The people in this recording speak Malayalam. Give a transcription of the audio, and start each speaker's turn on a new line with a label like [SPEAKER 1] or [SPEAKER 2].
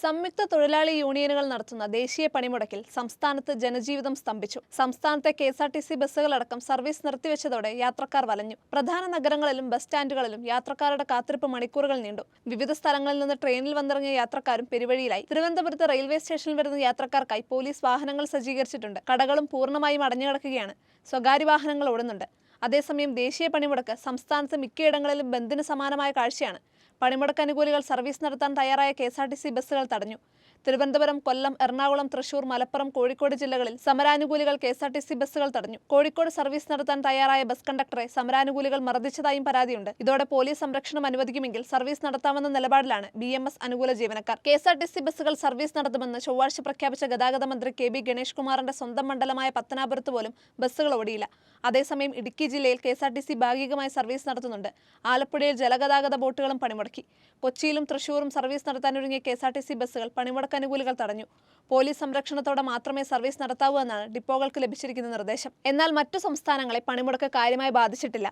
[SPEAKER 1] സംയുക്ത തൊഴിലാളി യൂണിയനുകൾ നടത്തുന്ന ദേശീയ പണിമുടക്കിൽ സംസ്ഥാനത്ത് ജനജീവിതം സ്തംഭിച്ചു. സംസ്ഥാനത്തെ KSRTC ബസ്സുകളടക്കം സർവീസ് നിർത്തിവെച്ചതോടെ യാത്രക്കാർ വലഞ്ഞു. പ്രധാന നഗരങ്ങളിലും ബസ് സ്റ്റാൻഡുകളിലും യാത്രക്കാരുടെ കാത്തിരിപ്പ് മണിക്കൂറുകൾ നീണ്ടു. വിവിധ സ്ഥലങ്ങളിൽ നിന്ന് ട്രെയിനിൽ വന്നിറങ്ങിയ യാത്രക്കാരും പെരുവഴിയിലായി. തിരുവനന്തപുരത്ത് റെയിൽവേ സ്റ്റേഷനിൽ വരുന്ന യാത്രക്കാർക്കായി പോലീസ് വാഹനങ്ങൾ സജ്ജീകരിച്ചിട്ടുണ്ട്. കടകളും പൂർണ്ണമായും അടഞ്ഞുകിടക്കുകയാണ്. സ്വകാര്യ വാഹനങ്ങൾ ഓടുന്നുണ്ട്. അതേസമയം ദേശീയ പണിമുടക്ക് സംസ്ഥാനത്ത് മിക്കയിടങ്ങളിലും ബന്ദിന് സമാനമായ കാഴ്ചയാണ്. പണിമുടക്ക് അനുകൂലികൾ സർവീസ് നടത്താൻ തയ്യാറായ KSRTC ബസ്സുകൾ തടഞ്ഞു. തിരുവനന്തപുരം, കൊല്ലം, എറണാകുളം, തൃശൂർ, മലപ്പുറം, കോഴിക്കോട് ജില്ലകളിൽ സമരാനുകൂലികൾ KSRTC ബസ്സുകൾ തടഞ്ഞു. കോഴിക്കോട് സർവീസ് നടത്താൻ തയ്യാറായ ബസ് കണ്ടക്ടറെ സമരാനുകൂലികൾ മർദ്ദിച്ചതായും പരാതിയുണ്ട്. ഇതോടെ പോലീസ് സംരക്ഷണം അനുവദിക്കുമെങ്കിൽ സർവീസ് നടത്താമെന്ന നിലപാടിലാണ് BMS അനുകൂല ജീവനക്കാർ. KSRTC ബസ്സുകൾ സർവീസ് നടത്തുമെന്ന് ചൊവ്വാഴ്ച പ്രഖ്യാപിച്ച ഗതാഗത മന്ത്രി KB ഗണേഷ് കുമാറിന്റെ സ്വന്തം മണ്ഡലമായ പത്തനാപുരത്ത് പോലും ബസ്സുകൾ ഓടിയില്ല. അതേസമയം ഇടുക്കി ജില്ലയിൽ KSRTC ഭാഗികമായി സർവീസ് നടത്തുന്നുണ്ട്. ആലപ്പുഴയിൽ ജലഗതാഗത ബോട്ടുകളും പണിമുടക്കി. കൊച്ചിയിലും തൃശൂരും സർവീസ് നടത്താനൊരുങ്ങിയ KSRTC ബസ്സുകൾ പണിമുടക്ക് അനുകൂലികൾ തടഞ്ഞു. പോലീസ് സംരക്ഷണത്തോടെ മാത്രമേ സർവീസ് നടത്താവൂ എന്നാണ് ഡിപ്പോകൾക്ക് ലഭിച്ചിരിക്കുന്ന നിർദ്ദേശം. എന്നാൽ മറ്റു സംസ്ഥാനങ്ങളെ പണിമുടക്ക് കാര്യമായി ബാധിച്ചിട്ടില്ല.